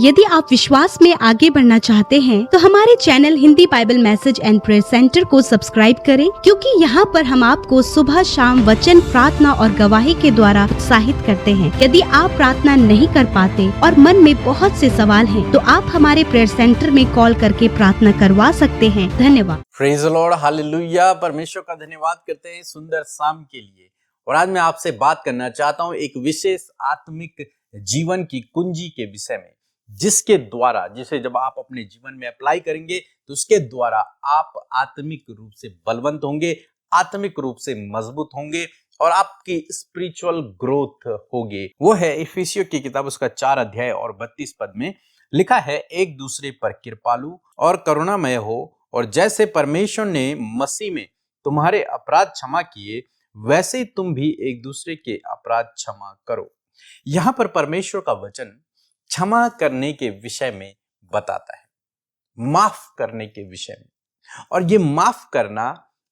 यदि आप विश्वास में आगे बढ़ना चाहते हैं तो हमारे channel Hindi Bible message and prayer centre को सब्सक्राइब करें, क्योंकि यहाँ पर हम आपको सुबह शाम वचन, प्रार्थना और गवाही के द्वारा उत्साहित करते हैं। यदि आप प्रार्थना नहीं कर पाते और मन में बहुत से सवाल हैं, तो आप हमारे प्रेयर सेंटर में कॉल करके प्रार्थना करवा सकते हैं। धन्यवाद। Praise the Lord, hallelujah. परमेश्वर का धन्यवाद करते हैं सुंदर शाम के लिए। और आज मैं आपसे बात करना चाहता हूँ एक विशेष आत्मिक जीवन की कुंजी के विषय में, जिसे जब आप अपने जीवन में अप्लाई करेंगे तो उसके द्वारा आप आत्मिक रूप से बलवंत होंगे, आत्मिक रूप से मजबूत होंगे और आपकी स्पिरिचुअल ग्रोथ होगी। वो है इफिसियों की किताब, उसका 4 अध्याय और 32 पद में लिखा है, एक दूसरे पर कृपालु और करुणामय हो, और जैसे परमेश्वर ने मसीह में तुम्हारे अपराध क्षमा किए, वैसे तुम भी एक दूसरे के अपराध क्षमा करो। यहां पर परमेश्वर का वचन क्षमा करने के विषय में बताता है, माफ करने के विषय में। और ये माफ करना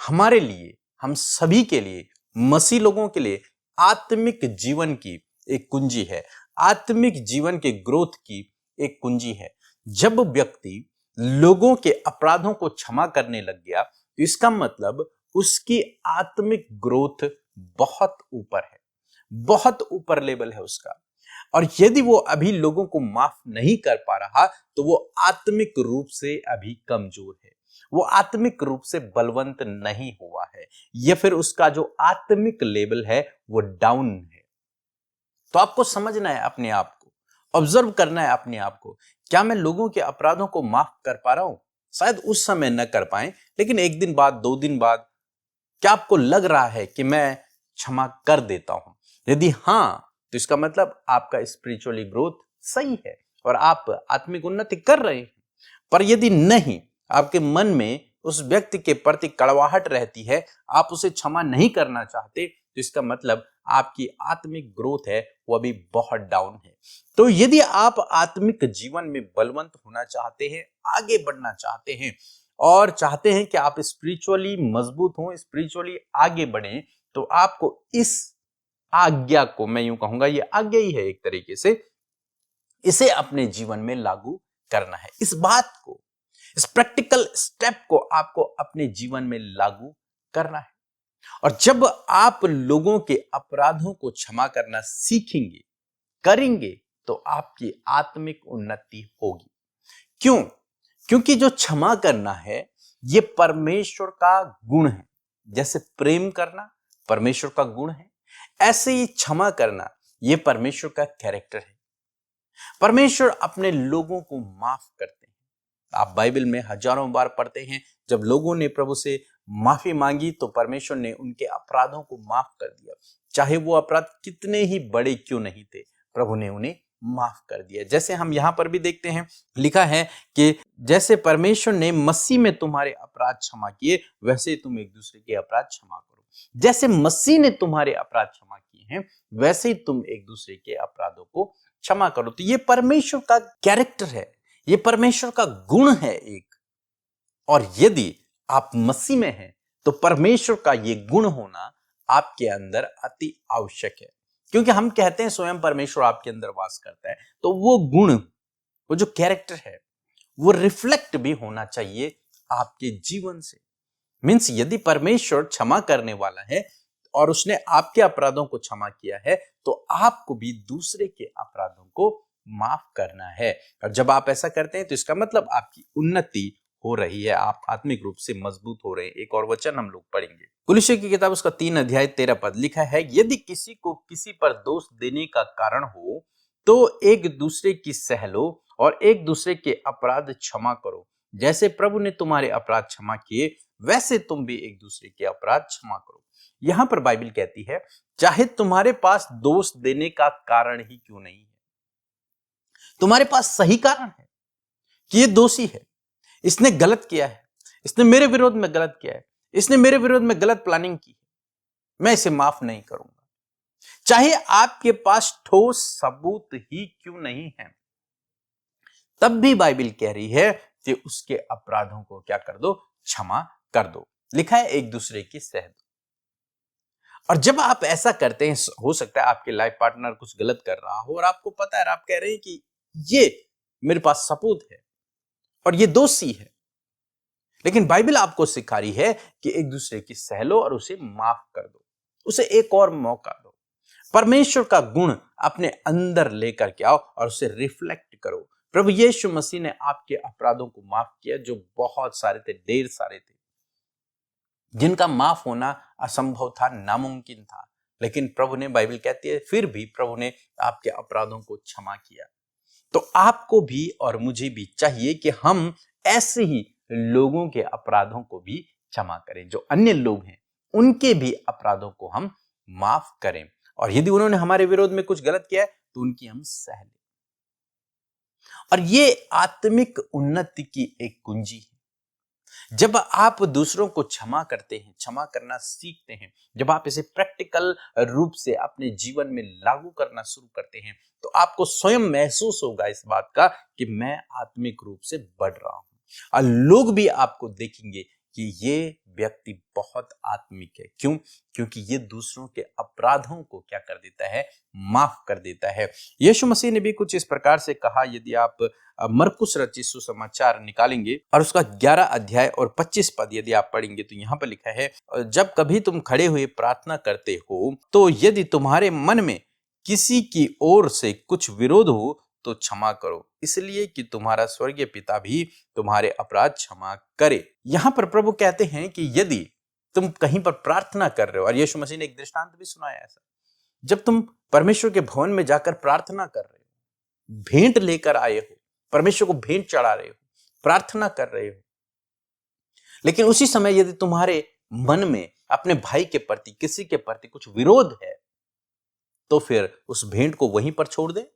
हमारे लिए, हम सभी के लिए, मसीह लोगों के लिए आत्मिक जीवन की एक कुंजी है, आत्मिक जीवन के ग्रोथ की एक कुंजी है। जब व्यक्ति लोगों के अपराधों को क्षमा करने लग गया तो इसका मतलब उसकी आत्मिक ग्रोथ बहुत ऊपर है, बहुत ऊपर लेवल है उसका। और यदि वो अभी लोगों को माफ नहीं कर पा रहा तो वो आत्मिक रूप से अभी कमजोर है, वो आत्मिक रूप से बलवंत नहीं हुआ है, या फिर उसका जो आत्मिक लेवल है वो डाउन है। तो आपको समझना है अपने आप को, ऑब्जर्व करना है अपने आप को, क्या मैं लोगों के अपराधों को माफ कर पा रहा हूं? शायद उस समय न कर पाए, लेकिन एक दिन बाद, 2 दिन बाद क्या आपको लग रहा है कि मैं क्षमा कर देता हूं? यदि हाँ, तो इसका मतलब आपका स्पिरिचुअली ग्रोथ सही है और आप आत्मिक उन्नति कर रहे हैं। पर यदि नहीं, आपके मन में उस व्यक्ति के प्रति कड़वाहट रहती है, आप उसे क्षमा नहीं करना चाहते, तो इसका मतलब आपकी आत्मिक ग्रोथ है वो अभी बहुत डाउन है। तो यदि आप आत्मिक जीवन में बलवंत होना चाहते हैं, आगे बढ़ना चाहते हैं और चाहते हैं कि आप स्पिरिचुअली मजबूत हों, स्पिरिचुअली आगे बढ़ें, तो आपको इस आज्ञा को, मैं यूं कहूंगा ये आज्ञा ही है एक तरीके से, इसे अपने जीवन में लागू करना है। इस बात को, इस प्रैक्टिकल स्टेप को आपको अपने जीवन में लागू करना है। और जब आप लोगों के अपराधों को क्षमा करना सीखेंगे, करेंगे, तो आपकी आत्मिक उन्नति होगी। क्यों? क्योंकि जो क्षमा करना है ये परमेश्वर का गुण है। जैसे प्रेम करना परमेश्वर का गुण है, ऐसे ही क्षमा करना ये परमेश्वर का कैरेक्टर है। परमेश्वर अपने लोगों को माफ करते हैं। आप बाइबल में हजारों बार पढ़ते हैं, जब लोगों ने प्रभु से माफी मांगी तो परमेश्वर ने उनके अपराधों को माफ कर दिया। चाहे वो अपराध कितने ही बड़े क्यों नहीं थे, प्रभु ने उन्हें माफ कर दिया। जैसे हम यहां पर भी देखते हैं, लिखा है कि जैसे परमेश्वर ने मसीह में तुम्हारे अपराध क्षमा किए, वैसे तुम एक दूसरे के अपराध क्षमा करो। जैसे मसीह ने तुम्हारे अपराध क्षमा किए हैं, वैसे ही तुम एक दूसरे के अपराधों को क्षमा करो। तो ये परमेश्वर का कैरेक्टर है, ये परमेश्वर का गुण है एक। और यदि आप मसीह में हैं तो परमेश्वर का ये गुण होना आपके अंदर अति आवश्यक है। क्योंकि हम कहते हैं स्वयं परमेश्वर आपके अंदर वास करता है, तो वो गुण, वो जो कैरेक्टर है, वो रिफ्लेक्ट भी होना चाहिए आपके जीवन से। मीन्स यदि परमेश्वर क्षमा करने वाला है और उसने आपके अपराधों को क्षमा किया है, तो आपको भी दूसरे के अपराधों को माफ करना है। और जब आप ऐसा करते हैं तो इसका मतलब आपकी उन्नति हो रही है, आप आत्मिक रूप से मजबूत हो रहे हैं। एक और वचन हम लोग पढ़ेंगे, कुलिस्सियों की किताब, उसका 3 अध्याय 13 पद लिखा है, यदि किसी को किसी पर दोष देने का कारण हो तो एक दूसरे की सह लो और एक दूसरे के अपराध क्षमा करो। जैसे प्रभु ने तुम्हारे अपराध क्षमा किए, वैसे तुम भी एक दूसरे के अपराध क्षमा करो। यहां पर बाइबल कहती है, चाहे तुम्हारे पास दोष देने का कारण ही क्यों नहीं है, तुम्हारे पास सही कारण है कि ये दोषी है, इसने गलत किया है, इसने मेरे विरोध में गलत किया है, इसने मेरे विरोध में गलत प्लानिंग की है, मैं इसे माफ नहीं करूंगा। चाहे आपके पास ठोस सबूत ही क्यों नहीं है, तब भी बाइबल कह रही है कि उसके अपराधों को क्या कर दो, क्षमा कर दो। लिखा है एक दूसरे की सह दो। और जब आप ऐसा करते हैं, हो सकता है आपके लाइफ पार्टनर कुछ गलत कर रहा हो और आपको पता है, आप कह रहे हैं कि ये मेरे पास सबूत है और ये दोषी है। लेकिन बाइबल आपको सिखा रही है कि एक दूसरे की सह लो और उसे माफ कर दो, उसे एक और मौका दो। परमेश्वर का गुण अपने अंदर लेकर के आओ और उसे रिफ्लेक्ट करो। प्रभु यीशु मसीह ने आपके अपराधों को माफ किया, जो बहुत सारे थे, ढेर सारे थे, जिनका माफ होना असंभव था, नामुमकिन था। लेकिन प्रभु ने, बाइबल कहती है, फिर भी प्रभु ने आपके अपराधों को क्षमा किया। तो आपको भी और मुझे भी चाहिए कि हम ऐसे ही लोगों के अपराधों को भी क्षमा करें। जो अन्य लोग हैं उनके भी अपराधों को हम माफ करें, और यदि उन्होंने हमारे विरोध में कुछ गलत किया है तो उनकी हम सह लें। और ये आत्मिक उन्नति की एक कुंजी है। जब आप दूसरों को क्षमा करते हैं, क्षमा करना सीखते हैं, जब आप इसे प्रैक्टिकल रूप से अपने जीवन में लागू करना शुरू करते हैं, तो आपको स्वयं महसूस होगा इस बात का कि मैं आत्मिक रूप से बढ़ रहा हूं, और लोग भी आपको देखेंगे कि ये व्यक्ति बहुत आत्मिक है। क्यों? क्योंकि ये दूसरों के अपराधों को क्या कर देता है? माफ कर देता है। यीशु मसीह ने भी कुछ इस प्रकार से कहा। यदि आप मरकुस रचित सुसमाचार निकालेंगे और उसका 11 अध्याय और 25 पद यदि आप पढ़ेंगे तो यहाँ पर लिखा है, जब कभी तुम खड़े हुए प्रार्थना करते हो तो यदि तुम्हारे मन में किसी की ओर से कुछ विरोध हो तो क्षमा करो, इसलिए कि तुम्हारा स्वर्गीय पिता भी तुम्हारे अपराध क्षमा करे। यहाँ पर प्रभु कहते हैं कि यदि तुम कहीं पर प्रार्थना कर रहे हो, और यीशु मसीह ने एक दृष्टांत भी सुनाया ऐसा, जब तुम परमेश्वर के भवन में जाकर प्रार्थना कर रहे हो, भेंट लेकर आए हो, परमेश्वर को भेंट चढ़ा रहे हो, प्रार्थना कर रहे हो, लेकिन उसी समय यदि तुम्हारे मन में अपने भाई के प्रति, किसी के प्रति कुछ विरोध है, तो फिर उस भेंट को वहीं पर छोड़ दे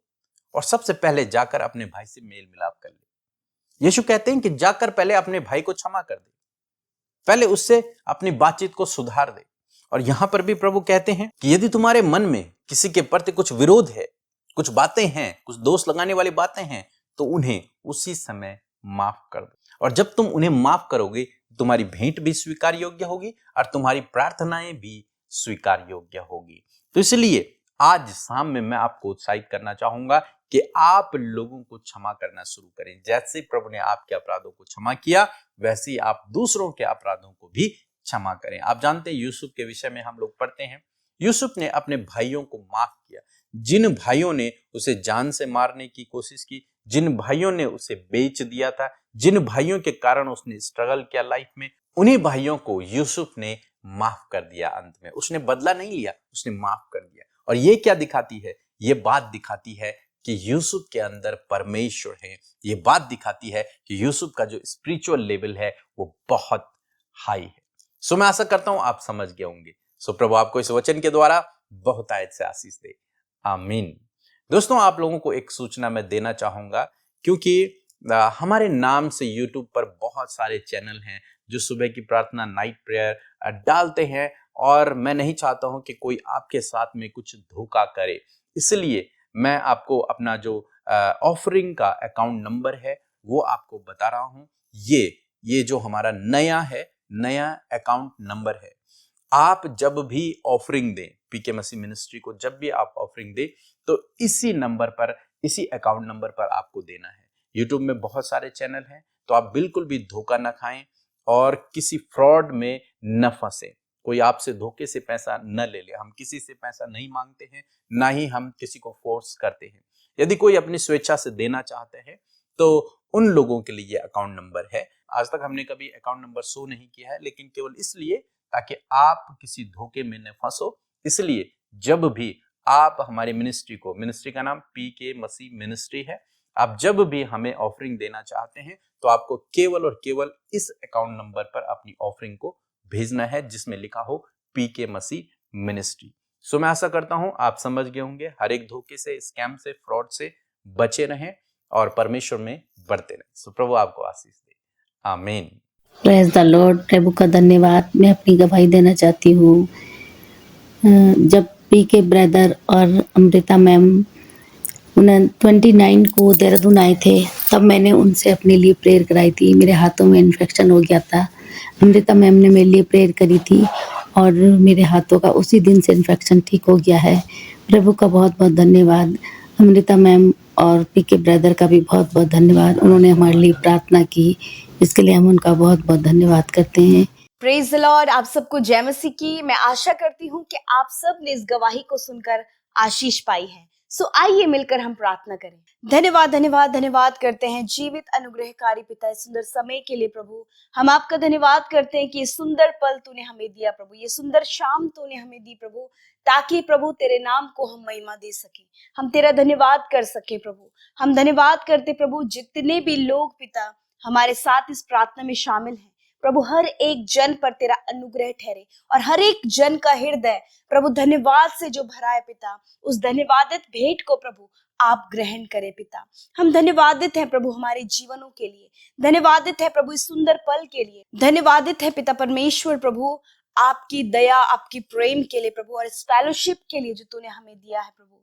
और सबसे पहले जाकर अपने भाई से मेल मिलाप कर ले। यीशु कहते हैं कि जाकर पहले अपने भाई को क्षमा कर दे, पहले उससे अपनी बातचीत को सुधार दे। और यहां पर भी प्रभु कहते हैं कि यदि तुम्हारे मन में किसी के प्रति कुछ विरोध है, कुछ बातें हैं, कुछ दोष लगाने वाली बातें हैं, तो उन्हें उसी समय माफ कर दो। और जब तुम उन्हें माफ करोगे, तुम्हारी भेंट भी स्वीकार योग्य होगी और तुम्हारी प्रार्थनाएं भी स्वीकार योग्य होगी। तो इसलिए आज शाम में मैं आपको उत्साहित करना चाहूंगा कि आप लोगों को क्षमा करना शुरू करें। जैसे प्रभु ने आपके अपराधों को क्षमा किया, वैसे ही आप दूसरों के अपराधों को भी क्षमा करें। आप जानते हैं, यूसुफ के विषय में हम लोग पढ़ते हैं, यूसुफ ने अपने भाइयों को माफ किया। जिन भाइयों ने उसे जान से मारने की कोशिश की, जिन भाइयों ने उसे बेच दिया था, जिन भाइयों के कारण उसने स्ट्रगल किया लाइफ में, उन्हीं भाइयों को यूसुफ ने माफ कर दिया। अंत में उसने बदला नहीं लिया, उसने माफ कर दिया। और ये क्या दिखाती है? ये बात दिखाती है कि यूसुफ के अंदर परमेश्वर है। ये बात दिखाती है कि यूसुफ का जो स्पिरिचुअल लेवल है वो बहुत हाई है। सो मैं आशा करता हूं आप समझ गए होंगे। सो प्रभु आपको इस वचन के द्वारा बहुत आयत से आशीष दे। आमीन। दोस्तों, आप लोगों को एक सूचना मैं देना चाहूंगा, क्योंकि हमारे नाम से यूट्यूब पर बहुत सारे चैनल हैं जो सुबह की प्रार्थना, नाइट प्रेयर डालते हैं, और मैं नहीं चाहता हूं कि कोई आपके साथ में कुछ धोखा करे। इसलिए मैं आपको अपना जो ऑफरिंग का अकाउंट नंबर है वो आपको बता रहा हूं। ये जो हमारा नया अकाउंट नंबर है। आप जब भी ऑफरिंग दें, पीके मसीह मिनिस्ट्री को जब भी आप ऑफरिंग दें, तो इसी नंबर पर, इसी अकाउंट नंबर पर आपको देना है। यूट्यूब में बहुत सारे चैनल हैं, तो आप बिल्कुल भी धोखा न खाएं और किसी फ्रॉड में न फंसे। कोई आपसे धोखे से पैसा न ले ले। हम किसी से पैसा नहीं मांगते हैं, ना ही हम किसी को फोर्स करते हैं। यदि कोई अपनी स्वेच्छा से देना चाहते हैं तो उन लोगों के लिए ये अकाउंट नंबर है। आज तक हमने कभी अकाउंट नंबर शो नहीं किया है, लेकिन केवल इसलिए ताकि आप किसी धोखे में न फंसो। इसलिए जब भी आप हमारी मिनिस्ट्री को, मिनिस्ट्री का नाम पीके मसीह मिनिस्ट्री है, आप जब भी हमें ऑफरिंग देना चाहते हैं तो आपको केवल और केवल इस अकाउंट नंबर पर अपनी ऑफरिंग को भेजना है, जिसमें लिखा हो पीके मसीह मिनिस्ट्री। सो मैं आशा करता हूं आप समझ गए होंगे। हर एक धोखे से, स्कैम से, फ्रॉड से बचे रहें और परमेश्वर में बढ़ते रहें। सो प्रभु आपको आशीष दे। आमीन। Praise the Lord. प्रभु का धन्यवाद। मैं अपनी गवाही देना चाहती हूँ। जब पीके ब्रदर और अमृता मैम 29 को देहरादून आए थे, तब मैंने उनसे अपने लिए प्रेयर कराई थी। मेरे हाथों में इन्फेक्शन हो गया था। अमृता मैम ने मेरे लिए प्रेयर करी थी और मेरे हाथों का उसी दिन से इन्फेक्शन ठीक हो गया है। प्रभु का बहुत बहुत धन्यवाद। अमृता मैम और पीके ब्रदर का भी बहुत बहुत धन्यवाद। उन्होंने हमारे लिए प्रार्थना की, इसके लिए हम उनका बहुत बहुत धन्यवाद करते हैं। Praise the Lord. आप सबको जय मसीह की। मैं आशा करती हूँ कि आप सब ने इस गवाही को सुनकर आशीष पाई है। सो आइए मिलकर हम प्रार्थना करें। धन्यवाद धन्यवाद धन्यवाद करते हैं जीवित अनुग्रहकारी पिता, इस सुंदर समय के लिए प्रभु हम आपका धन्यवाद करते हैं कि ये सुंदर पल तूने हमें दिया प्रभु, ये सुंदर शाम तूने हमें दी प्रभु, ताकि प्रभु तेरे नाम को हम महिमा दे सके, हम तेरा धन्यवाद कर सके प्रभु। हम धन्यवाद करते प्रभु जितने भी लोग पिता हमारे साथ इस प्रार्थना में शामिल हैं प्रभु, हर एक जन पर तेरा अनुग्रह ठहरे और हर एक जन का हृदय प्रभु धन्यवाद से जो भरा है पिता, उस धन्यवादित भेंट को प्रभु आप ग्रहण करें पिता। हम धन्यवादित हैं प्रभु हमारे जीवनों के लिए, धन्यवादित है प्रभु इस सुंदर पल के लिए, धन्यवादित है पिता परमेश्वर प्रभु आपकी दया, आपकी प्रेम के लिए प्रभु, और इस फेलोशिप के लिए जो तूने हमें दिया है प्रभु।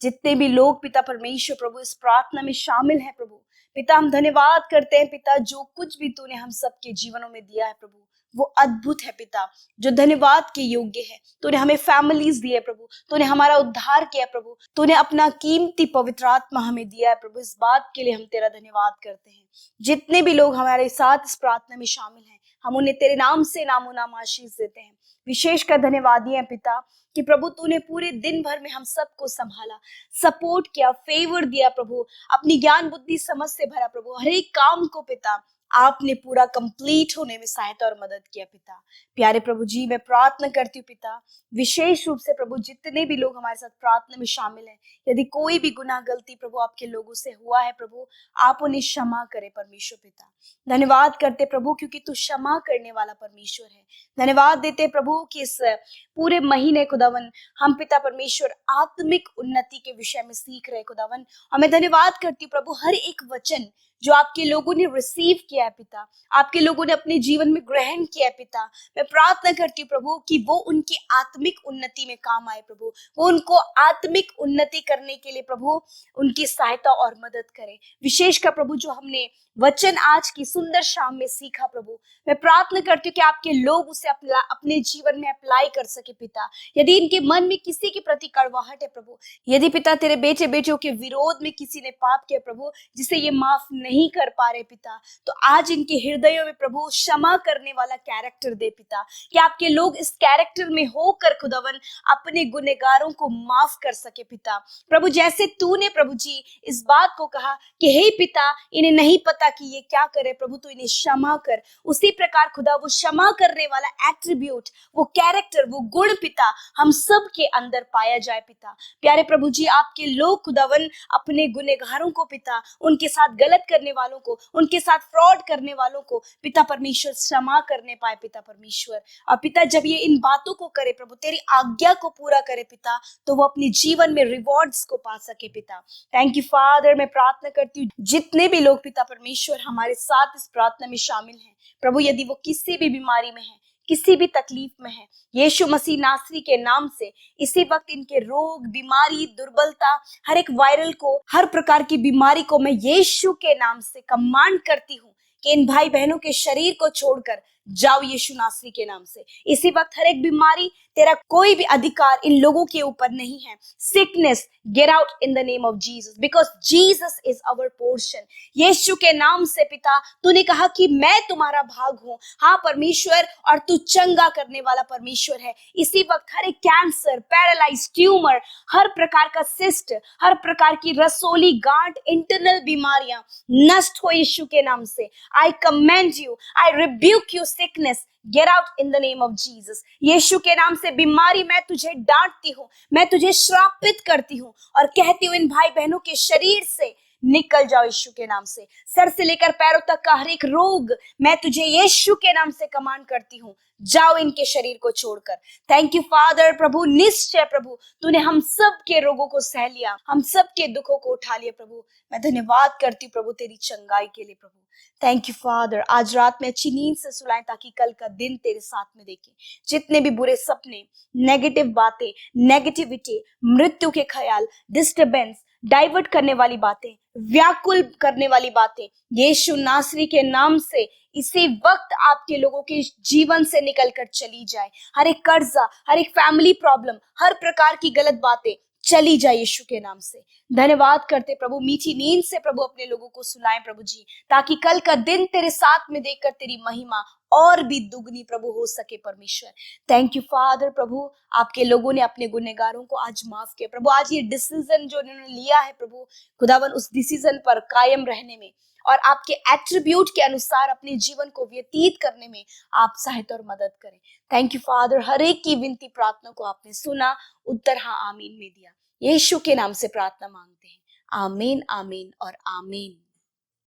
जितने भी लोग पिता परमेश्वर प्रभु इस प्रार्थना में शामिल हैं प्रभु, पिता हम धन्यवाद करते हैं पिता, जो कुछ भी तूने हम सबके जीवनों में दिया है प्रभु वो अद्भुत है पिता, जो धन्यवाद के योग्य है। तूने हमें फैमिलीज दिए प्रभु, तूने हमारा उद्धार किया प्रभु, तूने अपना कीमती पवित्र आत्मा हमें दिया है प्रभु। इस बात के लिए हम तेरा धन्यवाद करते हैं। जितने भी लोग हमारे साथ इस प्रार्थना में शामिल हैं, हम उन्हें तेरे नाम से नामो नाम आशीष देते हैं। विशेष कर धन्यवादी है पिता कि प्रभु तूने पूरे दिन भर में हम सबको संभाला, सपोर्ट किया, फेवर दिया प्रभु, अपनी ज्ञान बुद्धि समझ से भरा प्रभु, हर एक काम को पिता आपने पूरा कंप्लीट होने में सहायता और मदद किया पिता। प्यारे प्रभु जी, मैं प्रार्थना करती हूँ पिता, विशेष रूप से प्रभु जितने भी लोग हमारे साथ प्रार्थना में शामिल हैं, यदि कोई भी गुनाह गलती प्रभु आपके लोगों से हुआ है प्रभु, आप उन्हें क्षमा करें परमेश्वर पिता। धन्यवाद करते प्रभु क्योंकि तू क्षमा करने वाला परमेश्वर है। धन्यवाद देते प्रभु कि इस पूरे महीने खुदावन हम पिता परमेश्वर आत्मिक उन्नति के विषय में सीख रहे खुदावन, और मैं धन्यवाद करती हूँ प्रभु हर एक वचन जो आपके लोगों ने रिसीव किया है पिता, आपके लोगों ने अपने जीवन में ग्रहण किया है पिता, मैं प्रार्थना करती हूँ प्रभु कि वो उनकी आत्मिक उन्नति में काम आए प्रभु, वो उनको आत्मिक उन्नति करने के लिए प्रभु उनकी सहायता और मदद करे। विशेषकर प्रभु जो हमने वचन आज की सुंदर शाम में सीखा प्रभु, मैं प्रार्थना करती हूँ कि आपके लोग उसे अपने जीवन में अप्लाई कर सके पिता। यदि इनके मन में किसी के प्रति कड़वाहट है प्रभु, यदि पिता तेरे बेटे बेटियों के विरोध में किसी ने पाप किया प्रभु जिसे ये माफ नहीं कर पा रहे पिता, तो आज इनके हृदयों में प्रभु क्षमा करने वाला कैरेक्टर दे पिता, कि आपके लोग इस कैरेक्टर में होकर खुदावन अपने गुनहगारों को माफ कर सके पिता। प्रभु जैसे तूने प्रभु जी इस बात को कहा कि हे पिता इन्हें नहीं पता कि ये क्या करे प्रभु, तो इन्हें क्षमा कर, उसी प्रकार खुदा वो क्षमा करने वाला एट्रीब्यूट, वो कैरेक्टर, वो गुण पिता हम सब के अंदर पाया जाए पिता। प्यारे प्रभु जी, आपके लोग खुदावन अपने गुनहगारों को पिता, उनके साथ गलत करने वालों को, उनके साथ फ्रॉड करने वालों को पिता परमेश्वर क्षमा करने पाए पिता परमेश्वर। और पिता जब ये इन बातों को करे प्रभु, तेरी आज्ञा को पूरा करे पिता, तो वो अपने जीवन में रिवॉर्ड्स को पा सके पिता। Thank you father. मैं प्रार्थना करती हूँ जितने भी लोग पिता परमेश्वर हमारे साथ इस प्रार्थना में शामिल हैं प्रभु, यदि वो किसी भी बीमारी में है, किसी भी तकलीफ में है, यीशु मसीह नासरी के नाम से इसी वक्त इनके रोग, बीमारी, दुर्बलता, हर एक वायरल को, हर प्रकार की बीमारी को मैं यीशु के नाम से कमांड करती हूँ कि इन भाई बहनों के शरीर को छोड़कर जाओ यीशु नासरी के नाम से। इसी वक्त हर एक बीमारी, तेरा कोई भी अधिकार इन लोगों के ऊपर नहीं है। Sickness get out in the name of Jesus, because Jesus is our portion. यीशु के नाम से पिता तूने कहा कि मैं तुम्हारा भाग हूँ। हाँ परमेश्वर, और तू चंगा करने वाला परमेश्वर है। इसी वक्त हर एक कैंसर, पैरालाइज, ट्यूमर, हर प्रकार का सिस्ट, हर प्रकार की रसोली गांठ, इंटरनल बीमारियां नष्ट हो यीशु के नाम से। I command you, I rebuke you sickness, get out in the name of Jesus. यीशु के नाम से बीमारी मैं तुझे डांटती हूँ, मैं तुझे श्रापित करती हूँ और कहती हूँ इन भाई बहनों के शरीर से निकल जाओ यीशु के नाम से। सर से लेकर पैरों तक का हर एक रोग मैं तुझे यीशु के नाम से कमांड करती हूँ, जाओ इनके शरीर को छोड़कर। Thank you father. प्रभु निश्चय प्रभु तूने हम सब के रोगों को सह लिया, हम सब के दुखों को उठा लिया प्रभु। मैं धन्यवाद करती हूँ प्रभु तेरी चंगाई के लिए प्रभु। Thank you father. आज रात में अच्छी नींद से सुलाएं ताकि कल का दिन तेरे साथ में देखें। जितने भी बुरे सपने, नेगेटिव बातें, नेगेटिविटी, मृत्यु के ख्याल, डिस्टर्बेंस, डाइवर्ट करने वाली बातें, व्याकुल करने वाली बातें, यीशु नासरी के नाम से इसी वक्त आपके लोगों के जीवन से निकल कर चली जाए। हर एक कर्जा, हर एक फैमिली प्रॉब्लम, हर प्रकार की गलत बातें चली जाए यीशु के नाम से। धन्यवाद करते प्रभु, मीठी नींद से प्रभु अपने लोगों को सुलाएं प्रभु जी, ताकि कल का दिन तेरे साथ में देखकर तेरी महिमा और भी दुगनी प्रभु हो सके परमेश्वर। थैंक यू फादर प्रभु, आपके लोगों ने अपने गुनहगारों को आज माफ किया प्रभु। आज ये डिसीजन जो उन्होंने लिया है प्रभु खुदावन, उस डिसीजन पर कायम रहने में और आपके एट्रीब्यूट के अनुसार अपने जीवन को व्यतीत करने में आप सहायता और मदद करें। थैंक यू फादर, हर एक की विनती प्रार्थना को आपने सुना, उत्तर हाँ आमीन में दिया। यीशु के नाम से प्रार्थना मांगते हैं, आमीन आमीन और आमीन।